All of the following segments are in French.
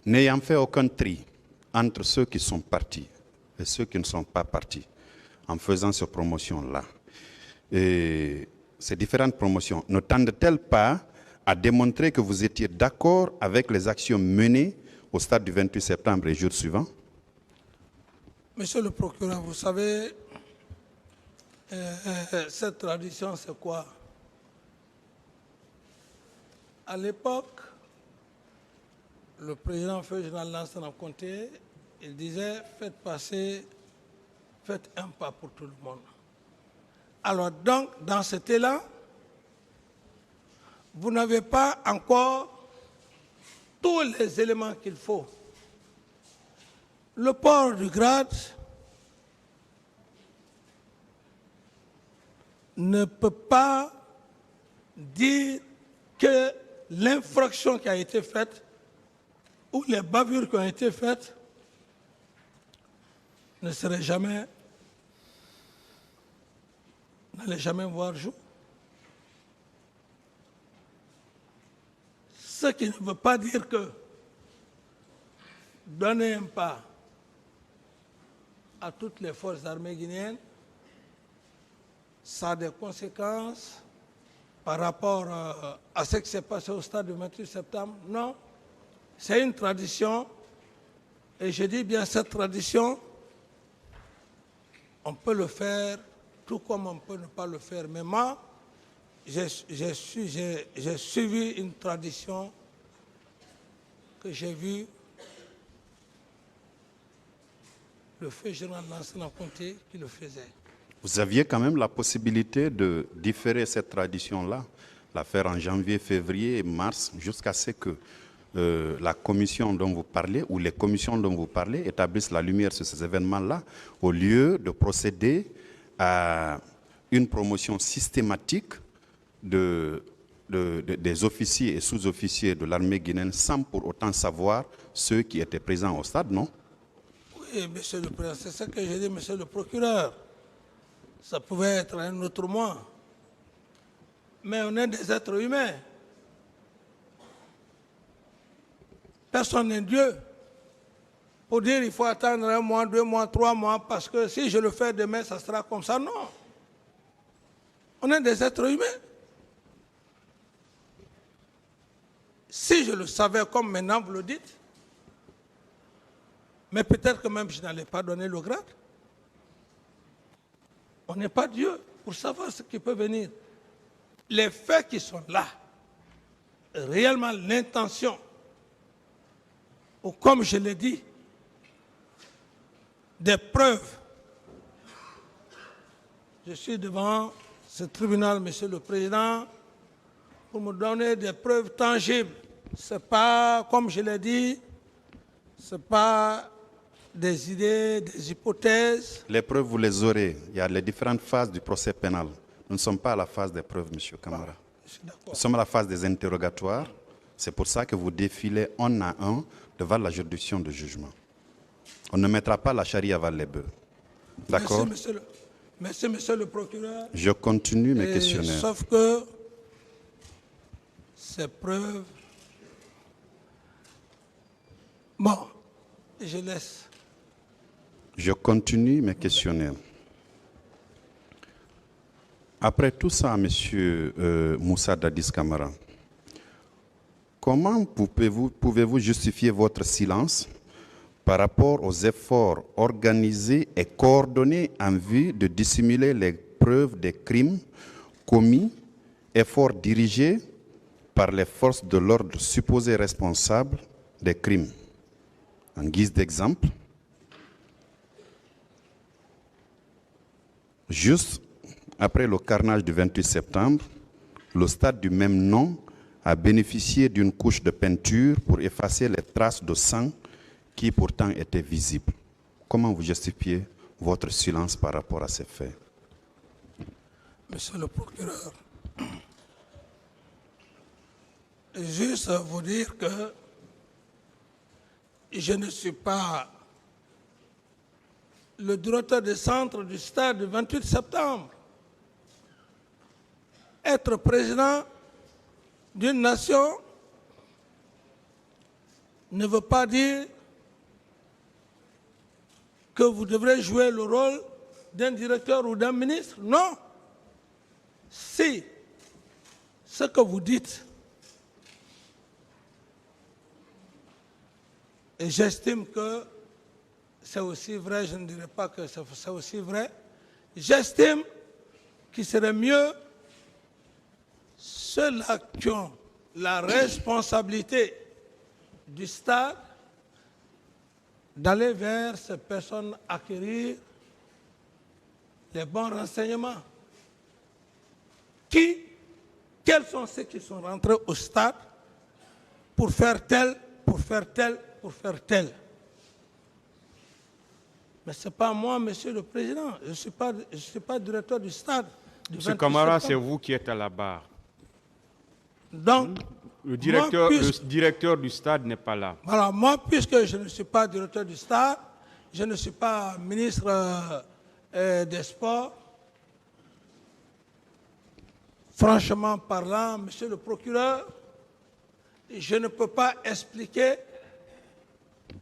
n'ayant fait aucun tri entre ceux qui sont partis et ceux qui ne sont pas partis, en faisant ces promotions-là, et ces différentes promotions, ne tendent-elles pas à démontrer que vous étiez d'accord avec les actions menées au stade du 28 septembre et jour suivant? Monsieur le procureur, vous savez, cette tradition, c'est quoi? À l'époque, le président Feu Général Lansana Conté, il disait faites un pas pour tout le monde. Alors donc, dans cet élan, vous n'avez pas encore tous les éléments qu'il faut. Le port du grade ne peut pas dire que l'infraction qui a été faite ou les bavures qui ont été faites n'allaient jamais voir jour. Ce qui ne veut pas dire que donner un pas à toutes les forces armées guinéennes, ça a des conséquences par rapport à ce qui s'est passé au stade du 28 septembre. Non, c'est une tradition, et je dis bien cette tradition, on peut le faire tout comme on peut ne pas le faire. Mais moi, j'ai suivi une tradition que j'ai vue le Feu Général Lansana Conté qui le faisait. Vous aviez quand même la possibilité de différer cette tradition-là, la faire en janvier, février et mars, jusqu'à ce que la commission dont vous parlez, ou les commissions dont vous parlez, établissent la lumière sur ces événements-là, au lieu de procéder à une promotion systématique des officiers et sous-officiers de l'armée guinéenne sans pour autant savoir ceux qui étaient présents au stade, non? Oui, monsieur le président, c'est ce que j'ai dit, monsieur le procureur. Ça pouvait être un autre mois. Mais on est des êtres humains. Personne n'est Dieu. Pour dire il faut attendre 1 mois, 2 mois, 3 mois, parce que si je le fais demain, ça sera comme ça. Non. On est des êtres humains. Si je le savais comme maintenant vous le dites, mais peut-être que même je n'allais pas donner le grade. On n'est pas Dieu pour savoir ce qui peut venir. Les faits qui sont là, réellement l'intention, ou comme je l'ai dit, des preuves. Je suis devant ce tribunal, Monsieur le Président, pour me donner des preuves tangibles. Ce n'est pas, comme je l'ai dit, ce n'est pas des idées, des hypothèses. Les preuves, vous les aurez. Il y a les différentes phases du procès pénal. Nous ne sommes pas à la phase des preuves, M. Camara. Nous sommes à la phase des interrogatoires. C'est pour ça que vous défilez un à un devant la juridiction de jugement. On ne mettra pas la charie avant les bœufs. D'accord? Merci, monsieur le procureur. Je continue mes questionnaires. Sauf que ces preuves... Bon, je laisse. Je continue mes questionnaires. Après tout ça, monsieur Moussa Dadis Camara, comment pouvez-vous justifier votre silence par rapport aux efforts organisés et coordonnés en vue de dissimuler les preuves des crimes commis, efforts dirigés par les forces de l'ordre supposées responsables des crimes? En guise d'exemple, juste après le carnage du 28 septembre, le stade du même nom a bénéficié d'une couche de peinture pour effacer les traces de sang qui pourtant étaient visibles. Comment vous justifiez votre silence par rapport à ces faits? Monsieur le procureur, juste vous dire que je ne suis pas le directeur de centre du stade du 28 septembre. Être président d'une nation ne veut pas dire que vous devrez jouer le rôle d'un directeur ou d'un ministre. Non. Si ce que vous dites, et j'estime que c'est aussi vrai, je ne dirais pas que c'est aussi vrai, j'estime qu'il serait mieux ceux-là qui ont la responsabilité du stade d'aller vers ces personnes acquérir les bons renseignements. Quels sont ceux qui sont rentrés au stade pour faire tel, pour faire tel, pour faire tel? Mais ce n'est pas moi, Monsieur le Président. Je ne suis pas directeur du stade. Monsieur Camara, c'est vous qui êtes à la barre. Donc, le directeur du stade n'est pas là. Voilà, moi, puisque je ne suis pas directeur du stade, je ne suis pas ministre des Sports, franchement parlant, Monsieur le procureur, je ne peux pas expliquer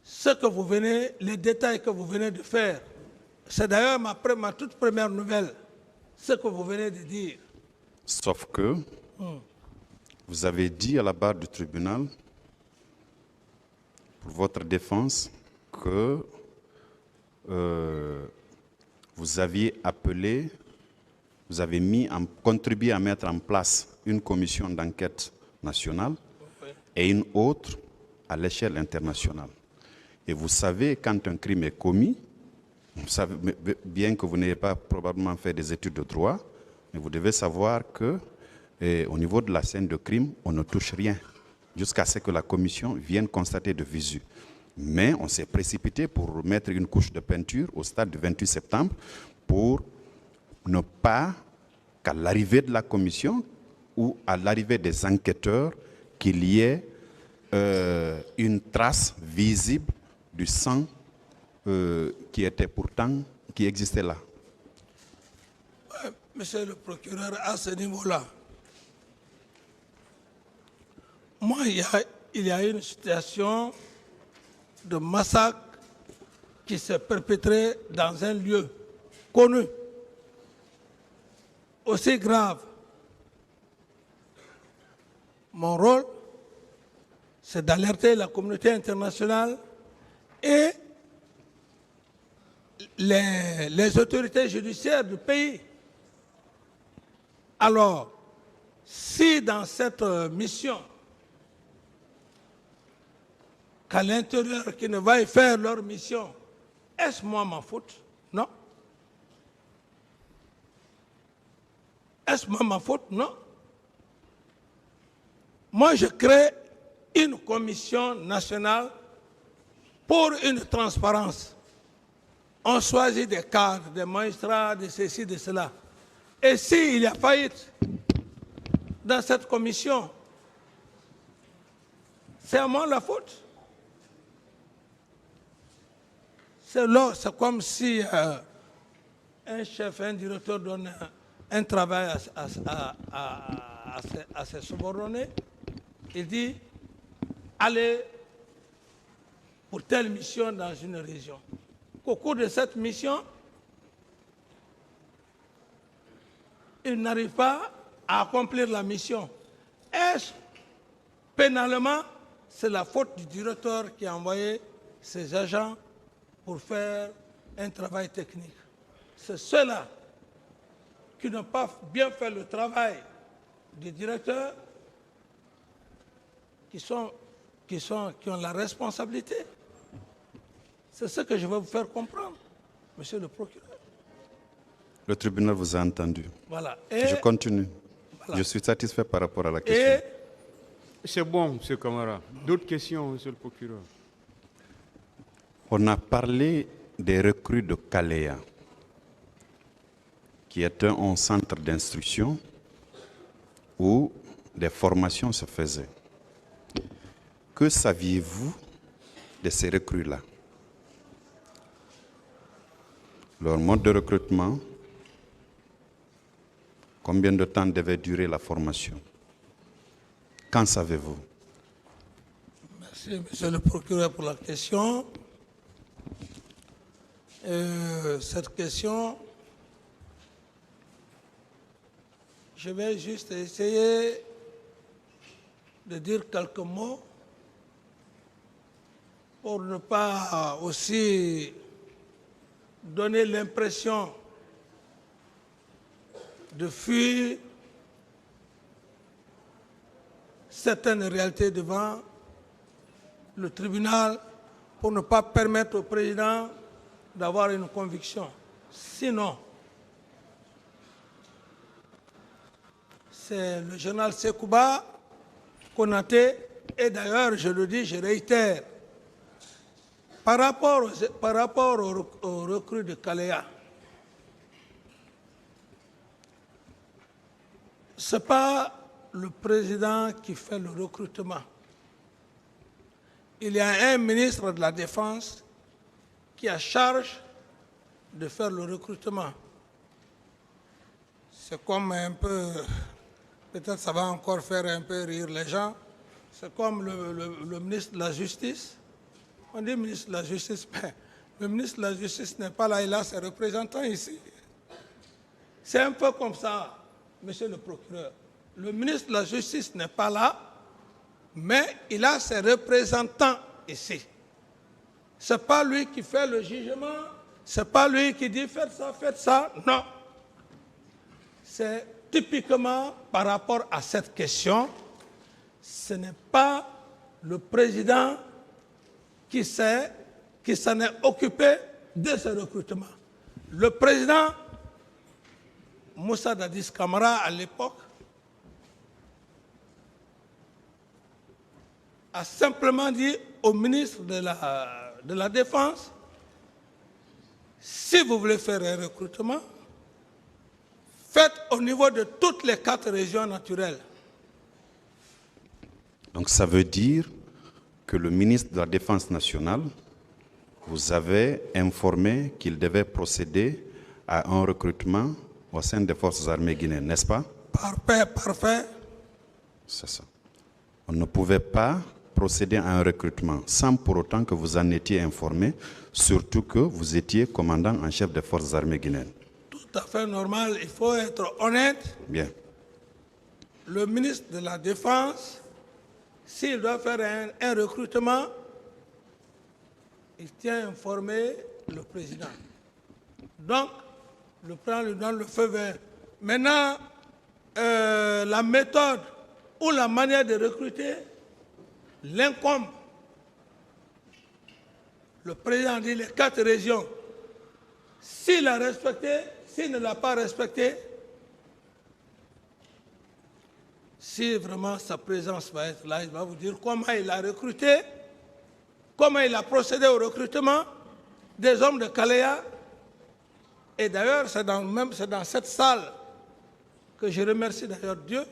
ce que vous venez, les détails que vous venez de faire. C'est d'ailleurs ma toute première nouvelle, ce que vous venez de dire. Sauf que vous avez dit à la barre du tribunal, pour votre défense, que vous aviez appelé, vous avez contribué à mettre en place une commission d'enquête nationale et une autre à l'échelle internationale. Et vous savez, quand un crime est commis, vous savez bien que vous n'avez pas probablement fait des études de droit, mais vous devez savoir que au niveau de la scène de crime, on ne touche rien, jusqu'à ce que la commission vienne constater de visu. Mais on s'est précipité pour mettre une couche de peinture au stade du 28 septembre pour ne pas qu'à l'arrivée de la commission ou à l'arrivée des enquêteurs, qu'il y ait une trace visible du sang qui existait là. Monsieur le procureur, à ce niveau-là, moi, il y a une situation de massacre qui s'est perpétrée dans un lieu connu, aussi grave. Mon rôle, c'est d'alerter la communauté internationale et les autorités judiciaires du pays. Alors, si dans cette mission, qu'à l'intérieur qui ne va faire leur mission, est-ce moi ma faute? Non. Est-ce moi ma faute? Non. Moi, je crée une commission nationale pour une transparence. On choisit des cadres, des magistrats, de ceci, de cela. Et s'il y a faillite dans cette commission, c'est à moi la faute. C'est comme si un chef, un directeur donne un travail à ses subordonnés. Il dit, allez pour telle mission dans une région. Au cours de cette mission, il n'arrive pas à accomplir la mission. Est-ce pénalement, c'est la faute du directeur qui a envoyé ses agents pour faire un travail technique? C'est ceux-là qui n'ont pas bien fait le travail du directeur qui ont la responsabilité. C'est ce que je vais vous faire comprendre, monsieur le procureur. Le tribunal vous a entendu. Voilà. Je continue. Voilà. Je suis satisfait par rapport à la question. C'est bon, monsieur Camara. D'autres questions, monsieur le procureur? On a parlé des recrues de Kalea, qui est un centre d'instruction où des formations se faisaient. Que saviez-vous de ces recrues-là? Leur mode de recrutement, combien de temps devait durer la formation? Qu'en savez-vous? Merci. Merci, monsieur le procureur, pour la question. Cette question, je vais juste essayer de dire quelques mots pour ne pas aussi donner l'impression de fuir certaines réalités devant le tribunal pour ne pas permettre au président d'avoir une conviction. Sinon, c'est le journal Sekouba, Konaté, et d'ailleurs, je le dis, je réitère, par rapport au recrue de Kalea, ce n'est pas le président qui fait le recrutement. Il y a un ministre de la Défense qui a charge de faire le recrutement. C'est comme un peu, peut-être ça va encore faire un peu rire les gens, c'est comme le ministre de la Justice. On dit ministre de la Justice, mais le ministre de la Justice n'est pas là, il a ses représentants ici. C'est un peu comme ça, monsieur le procureur. Le ministre de la Justice n'est pas là, mais il a ses représentants ici. Ce n'est pas lui qui fait le jugement, ce n'est pas lui qui dit faites ça, non. C'est typiquement par rapport à cette question, ce n'est pas le président qui s'en est occupé de ce recrutement. Le président Moussa Dadis Camara, à l'époque, a simplement dit au ministre de la Défense, si vous voulez faire un recrutement, faites au niveau de toutes les 4 régions naturelles. Donc ça veut dire que le ministre de la Défense nationale vous avait informé qu'il devait procéder à un recrutement au sein des forces armées guinéennes, n'est-ce pas? Parfait. C'est ça. On ne pouvait pas procéder à un recrutement sans pour autant que vous en étiez informé, surtout que vous étiez commandant en chef des forces armées guinéennes. Tout à fait normal, il faut être honnête. Bien. Le ministre de la Défense, s'il doit faire un recrutement, il tient à informer le président. Donc, le président lui donne le feu vert. Maintenant, la méthode ou la manière de recruter l'incombe. Le président dit les 4 régions. S'il l'a respecté, s'il ne l'a pas respecté, si vraiment sa présence va être là, il va vous dire comment il a recruté, comment il a procédé au recrutement des hommes de Kalea. Et d'ailleurs, c'est dans cette salle que je remercie d'ailleurs Dieu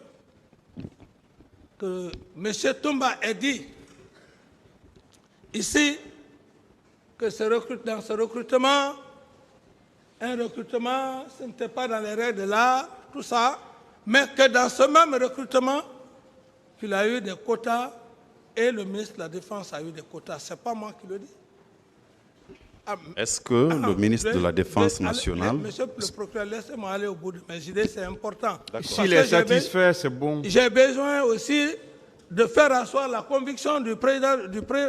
que M. Toumba ait dit ici que dans ce recrutement, un recrutement, ce n'était pas dans les règles de l'art, tout ça, mais que dans ce même recrutement, qu'il a eu des quotas et le ministre de la Défense a eu des quotas. Ce n'est pas moi qui le dis. Est-ce que le ministre de la Défense nationale... Monsieur le procureur, laissez-moi aller au bout de mes idées, c'est important. S'il est satisfait, c'est bon. J'ai besoin aussi de faire asseoir la conviction du président.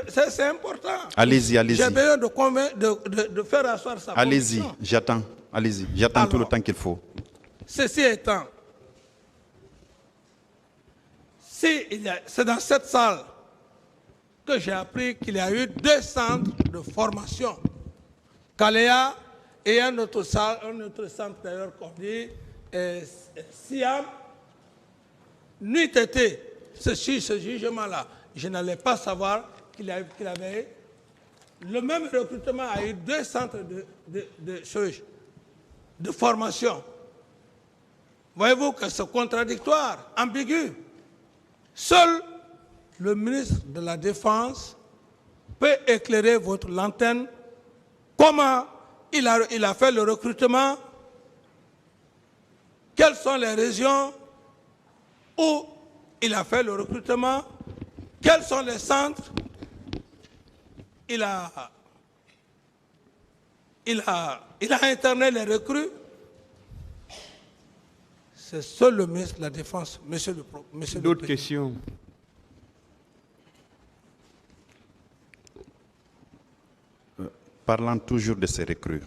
C'est important. Allez-y. J'ai besoin de faire asseoir sa conviction. Allez-y, j'attends. Allez-y, j'attends tout le temps qu'il faut. Ceci étant, c'est dans cette salle que j'ai appris qu'il y a eu 2 centres de formation. Kalea et un autre centre d'ailleurs qu'on dit Siam. Nuit été, ce jugement-là, je n'allais pas savoir qu'il avait le même recrutement a eu 2 centres de formation. Voyez-vous que c'est contradictoire, ambigu. Seul le ministre de la Défense peut éclairer votre lanterne. Comment il a fait le recrutement? Quelles sont les régions où il a fait le recrutement? Quels sont les centres? il a interné les recrues. C'est seul le ministre de la Défense, monsieur le Président. D'autres questions? Parlant toujours de ces recrues,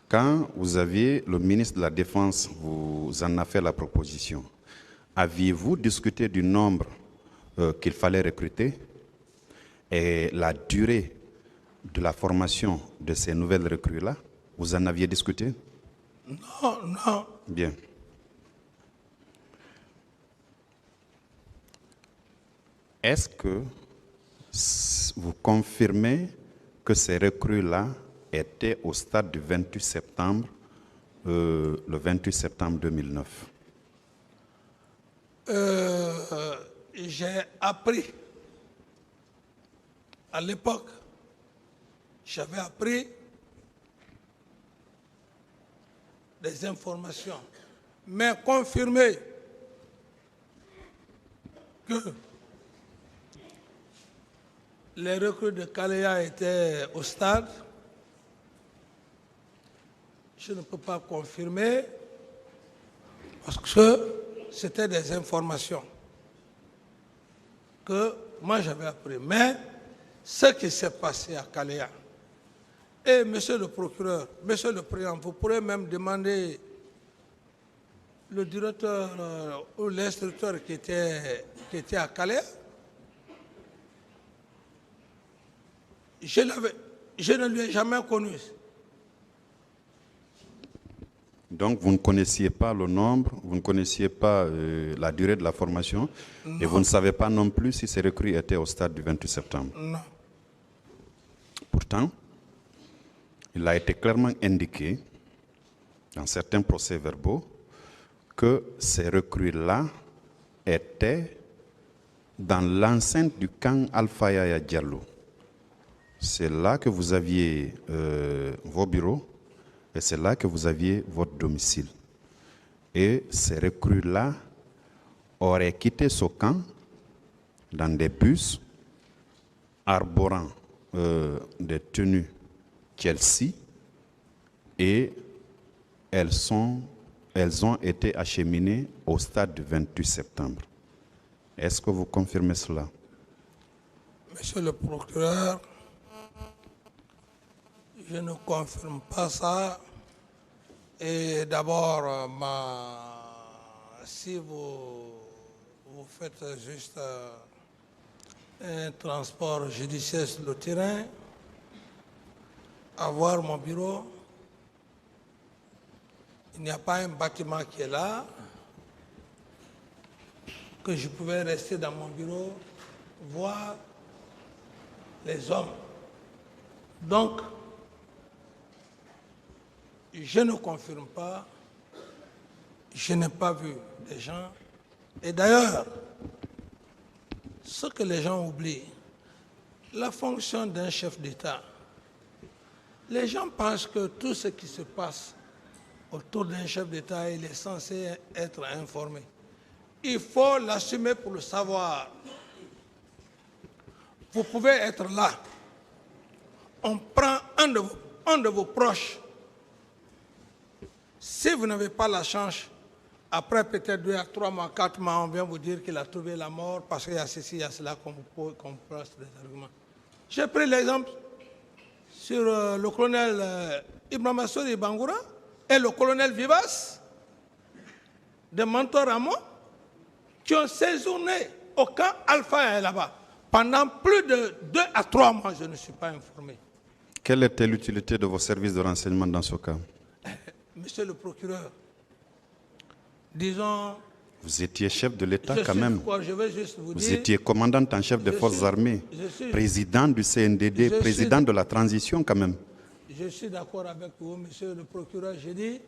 quand vous aviez le ministre de la Défense, vous en a fait la proposition, aviez-vous discuté du nombre qu'il fallait recruter et la durée de la formation de ces nouvelles recrues-là? Vous en aviez discuté? Non, non. Bien. Est-ce que vous confirmez que ces recrues-là étaient au stade du 28 septembre, le 28 septembre 2009? J'ai appris, à l'époque, j'avais appris des informations, mais confirmer que les recrues de Kalea étaient au stade, je ne peux pas confirmer parce que c'était des informations que moi j'avais appris. Mais ce qui s'est passé à Kalea, et monsieur le procureur, monsieur le président, vous pourrez même demander le directeur ou l'instructeur qui était à Kalea. Je ne lui ai jamais connu. Donc vous ne connaissiez pas le nombre, vous ne connaissiez pas la durée de la formation, non. Et vous ne savez pas non plus si ces recrues étaient au stade du 28 septembre. Non. Pourtant, il a été clairement indiqué dans certains procès-verbaux que ces recrues-là étaient dans l'enceinte du camp Alpha Yaya Diallo. C'est là que vous aviez vos bureaux et c'est là que vous aviez votre domicile. Et ces recrues-là auraient quitté ce camp dans des bus arborant des tenues Chelsea et elles ont été acheminées au stade du 28 septembre. Est-ce que vous confirmez cela? Monsieur le procureur, je ne confirme pas ça. Et d'abord, si vous faites juste un transport judiciaire sur le terrain, avoir mon bureau, il n'y a pas un bâtiment qui est là, que je pouvais rester dans mon bureau, voir les hommes. Donc, je ne confirme pas, je n'ai pas vu des gens. Et d'ailleurs, ce que les gens oublient, la fonction d'un chef d'État, les gens pensent que tout ce qui se passe autour d'un chef d'État, il est censé être informé. Il faut l'assumer pour le savoir. Vous pouvez être là. On prend un de vos proches. Si vous n'avez pas la chance, après peut-être 2 à 3 mois, 4 mois, on vient vous dire qu'il a trouvé la mort parce qu'il y a ceci, il y a cela qu'on place des arguments. J'ai pris l'exemple sur le colonel Ibrahim Assouri Bangoura et le colonel Vivas de Mantoramo qui ont séjourné au camp Alpha là-bas. Pendant plus de 2 à 3 mois, je ne suis pas informé. Quelle était l'utilité de vos services de renseignement dans ce cas? Monsieur le procureur, disons... Vous étiez chef de l'État quand même. Je vais juste vous Vous dire, étiez commandant en chef des forces armées, président du CNDD, président de la transition quand même. Je suis d'accord avec vous, monsieur le procureur. J'ai dit,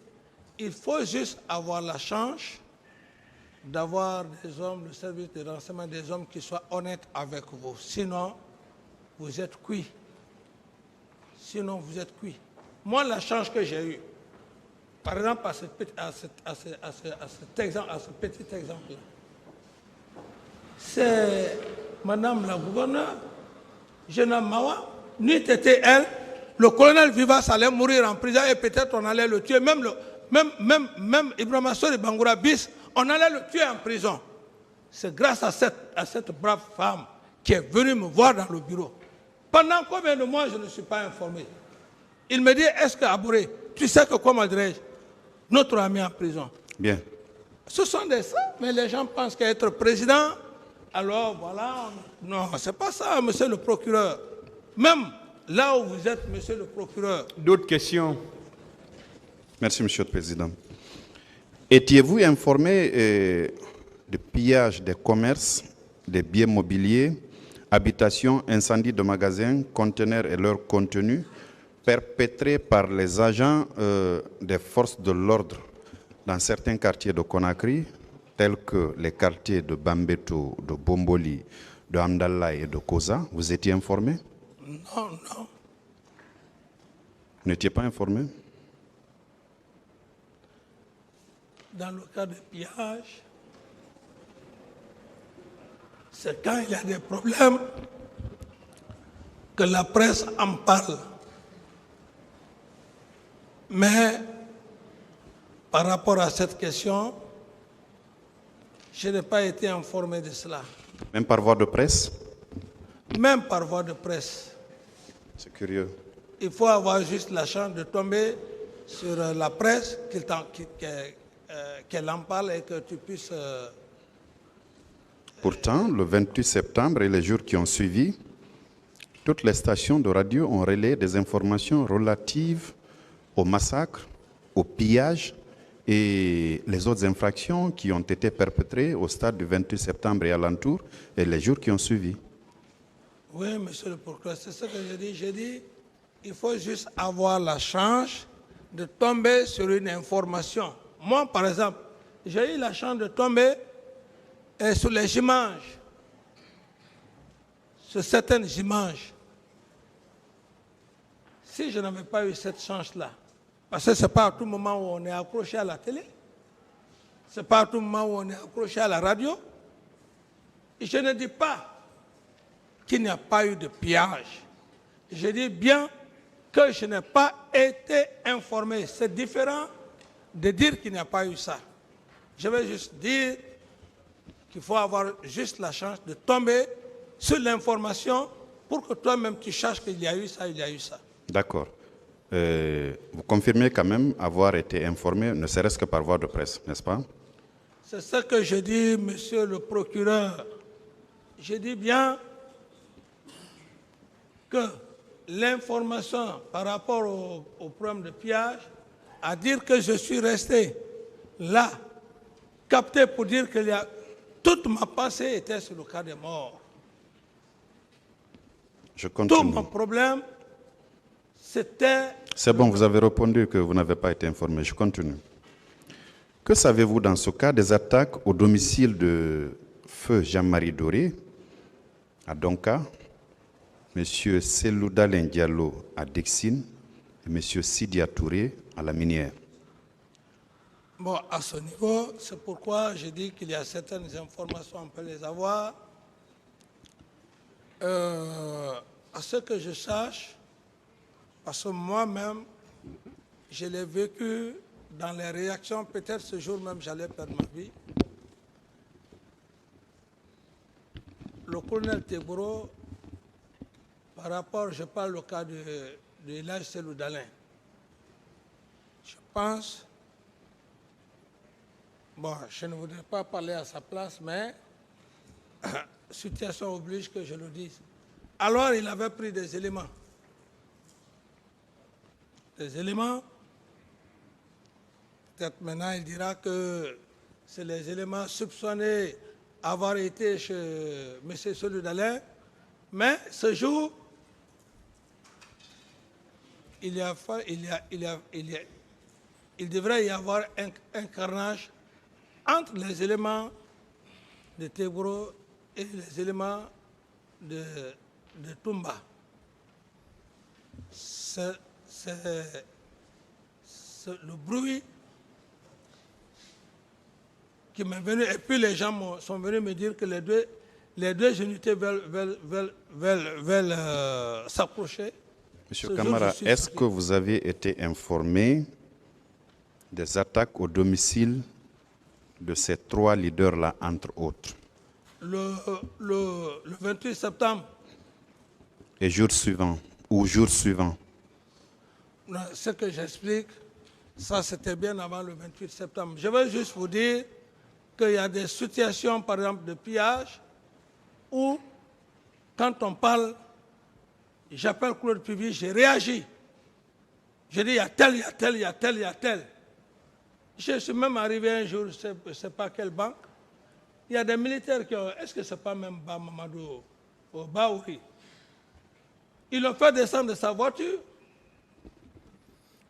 il faut juste avoir la chance d'avoir des hommes, le service de renseignement, des hommes qui soient honnêtes avec vous. Sinon, vous êtes cuit. Sinon, vous êtes cuit. Moi, la chance que j'ai eue, par exemple, à ce petit exemple-là, c'est Madame la gouverneure, Jena Mawa, n'eût été elle, le colonel Vivas allait mourir en prison et peut-être on allait le tuer. Même Ibrahima Sori Bangoura bis, on allait le tuer en prison. C'est grâce à cette brave femme qui est venue me voir dans le bureau. Pendant combien de mois je ne suis pas informé? Il me dit, est-ce que Abouré, tu sais que comment dirais-je, notre ami en prison? Bien. Ce sont des ça, mais les gens pensent qu'être président, alors voilà, non, c'est pas ça, monsieur le procureur. Même là où vous êtes, monsieur le procureur. D'autres questions? Merci, monsieur le président. Étiez-vous informé de pillage des commerces, des biens mobiliers, habitations, incendies de magasins, conteneurs et leur contenu perpétrés par les agents des forces de l'ordre dans certains quartiers de Conakry, tels que les quartiers de Bambeto, de Bomboli, de Amdallah et de Koza? Vous étiez informé? Non, non. Vous n'étiez pas informé? Dans le cas de pillage, c'est quand il y a des problèmes que la presse en parle. Mais par rapport à cette question, je n'ai pas été informé de cela. Même par voie de presse? Même par voie de presse. C'est curieux. Il faut avoir juste la chance de tomber sur la presse, qu'elle en parle et que tu puisses... Pourtant, le 28 septembre et les jours qui ont suivi, toutes les stations de radio ont relayé des informations relatives au massacre, au pillage et les autres infractions qui ont été perpétrées au stade du 28 septembre et alentour et les jours qui ont suivi. Oui, monsieur le procureur, c'est ce que je dis. J'ai dit, il faut juste avoir la chance de tomber sur une information. Moi, par exemple, j'ai eu la chance de tomber sur les images, sur certaines images. Si je n'avais pas eu cette chance-là, parce que ce n'est pas à tout moment où on est accroché à la télé, ce n'est pas à tout moment où on est accroché à la radio, et je ne dis pas qu'il n'y a pas eu de pillage. Je dis bien que je n'ai pas été informé. C'est différent de dire qu'il n'y a pas eu ça. Je vais juste dire qu'il faut avoir juste la chance de tomber sur l'information pour que toi-même tu saches qu'il y a eu ça, il y a eu ça. D'accord. Vous confirmez quand même avoir été informé, ne serait-ce que par voie de presse, n'est-ce pas? C'est ce que je dis, monsieur le procureur. Je dis bien que l'information par rapport au problème de pillage, à dire que je suis resté là, capté pour dire qu'il y a... Toute ma pensée était sur le cas des morts. Je continue. Tout mon problème, c'était... C'est bon, vous avez répondu que vous n'avez pas été informé. Je continue. Que savez-vous dans ce cas des attaques au domicile de feu Jean-Marie Doré à Donka, M. Selouda Diallo à Dexine et M. Sidia Touré à la Minière? Bon, à ce niveau, c'est pourquoi je dis qu'il y a certaines informations, on peut les avoir. À ce que je sache, parce que moi-même, je l'ai vécu dans les réactions, peut-être ce jour même, j'allais perdre ma vie. Le colonel Teboro, par rapport, je parle au cas de l'âge Seloudalin. Je pense, bon, je ne voudrais pas parler à sa place, mais situation oblige que je le dise. Alors, il avait pris des éléments. Des éléments. Peut-être maintenant, il dira que c'est les éléments soupçonnés avoir été chez M. Seloudalin. Mais ce jour, il devrait y avoir un carnage entre les éléments de Teboro et les éléments de Toumba. C'est le bruit qui m'est venu, et puis les gens sont venus me dire que les deux les deux unités veulent s'approcher. Monsieur Ce jour, Camara, je suis est-ce fatigué. que vous avez été informé des attaques au domicile de ces trois leaders-là, entre autres, Le 28 septembre, et jour suivant, ou jour suivant? ce que j'explique, ça c'était bien avant le 28 septembre. Je veux juste vous dire qu'il y a des situations, par exemple, de pillage, où, quand on parle, j'appelle Claude Puvis, j'ai réagi. Je dis, il y a tel, il y a tel, il y a tel, il y a tel. Je suis même arrivé un jour, je ne sais pas quelle banque, il y a des militaires qui ont, est-ce que ce n'est pas même Mamadou Baouri? Ils l'ont fait descendre de sa voiture.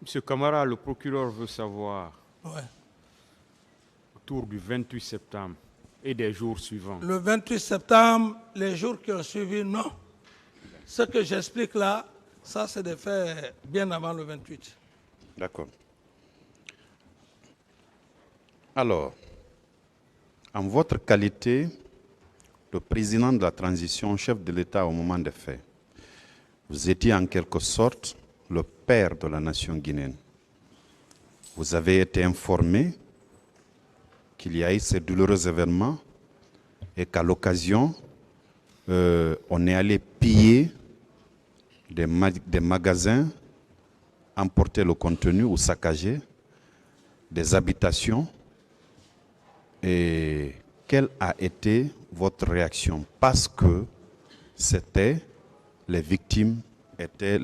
Monsieur Camara, le procureur veut savoir, Ouais. autour du 28 septembre et des jours suivants, Le 28 septembre, les jours qui ont suivi, non. Ce que j'explique là, ça c'est des faits bien avant le 28. D'accord. Alors, en votre qualité de président de la transition, chef de l'État au moment des faits, vous étiez en quelque sorte le père de la nation guinéenne. Vous avez été informé qu'il y a eu ces douloureux événements et qu'à l'occasion, on est allé piller des magasins, emporter le contenu ou saccager des habitations. Et quelle a été votre réaction? Parce que c'était les victimes étaient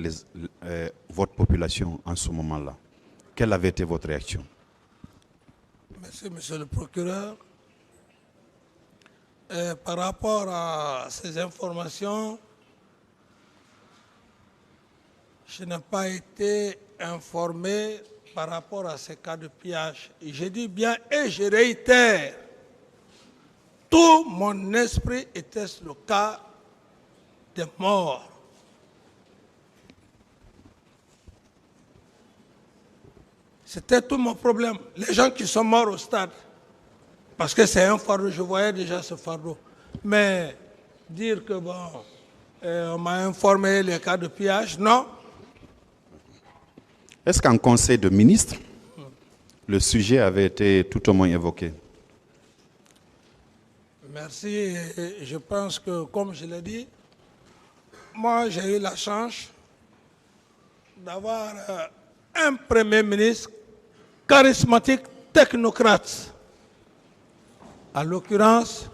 votre population en ce moment-là. Quelle avait été votre réaction? Merci, monsieur le procureur. Par rapport à ces informations, je n'ai pas été informé par rapport à ces cas de pillage. Et je dis bien et je réitère, tout mon esprit était sur le cas des morts. C'était tout mon problème. Les gens qui sont morts au stade, parce que c'est un fardeau, je voyais déjà ce fardeau. Mais dire que bon, on m'a informé les cas de pillage, non. Est-ce qu'en conseil de ministres, le sujet avait été tout au moins évoqué? Merci. Et je pense que, comme je l'ai dit, moi j'ai eu la chance d'avoir un Premier ministre charismatique, technocrate. À l'occurrence,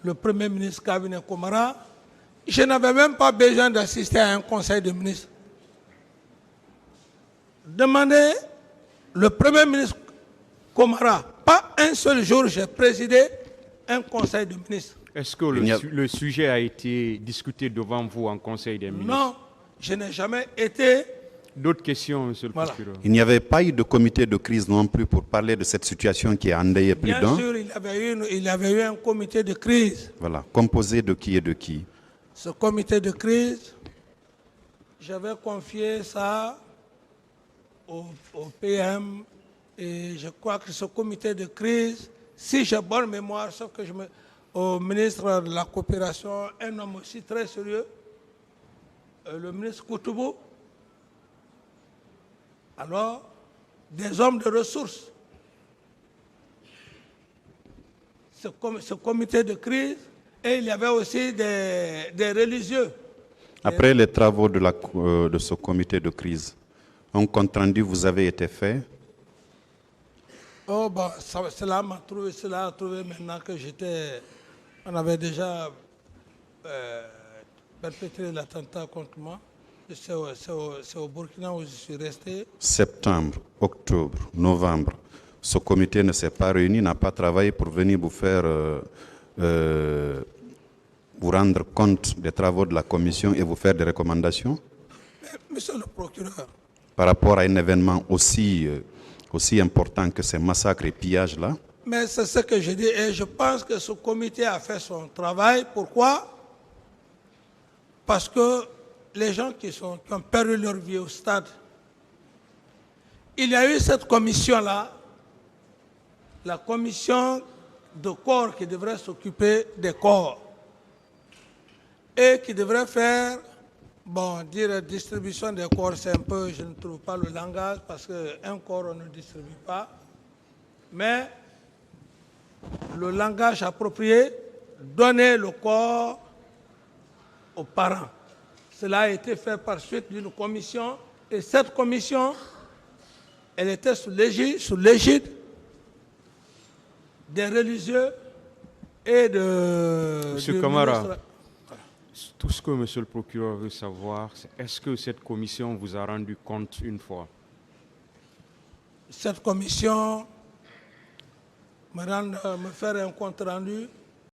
le Premier ministre Cabinet Komara. Je n'avais même pas besoin d'assister à un conseil de ministres. Demandez le Premier ministre Komara. Pas un seul jour, j'ai présidé un conseil de ministres. est-ce que le sujet a été discuté devant vous en Conseil des ministres? Non, je n'ai jamais été. D'autres questions, monsieur le Voilà. procureur? Il n'y avait pas eu de comité de crise non plus pour parler de cette situation qui a endeuillé plus Bien d'un. sûr, il y avait eu un comité de crise. Voilà, composé de qui et de qui? Ce comité de crise, j'avais confié ça au PM et je crois que ce comité de crise, si j'ai bonne mémoire, sauf que au ministre de la Coopération, un homme aussi très sérieux, le ministre Koutoubou, alors des hommes de ressources. Ce comité de crise, et il y avait aussi des religieux. Après les travaux de ce comité de crise, un compte-rendu vous avez été fait? Oh, bon, cela a trouvé maintenant que on avait déjà perpétré l'attentat contre moi. C'est au Burkina où je suis resté. Septembre, octobre, novembre, ce comité ne s'est pas réuni, n'a pas travaillé pour venir vous faire vous rendre compte des travaux de la commission et vous faire des recommandations? Monsieur le procureur, Par rapport à un événement aussi important que ces massacres et pillages-là? mais c'est ce que je dis et je pense que ce comité a fait son travail. Pourquoi? Parce que les gens qui ont perdu leur vie au stade, il y a eu cette commission-là, la commission de corps qui devrait s'occuper des corps et qui devrait faire, bon, dire distribution des corps, c'est un peu, je ne trouve pas le langage parce qu'un corps, on ne distribue pas, mais le langage approprié, donner le corps aux parents. Cela a été fait par suite d'une commission, et cette commission, elle était sous l'égide des religieux et de... Monsieur Camara, tout ce que monsieur le procureur veut savoir, c'est est-ce que cette commission vous a rendu compte une fois? Cette commission me faire un compte rendu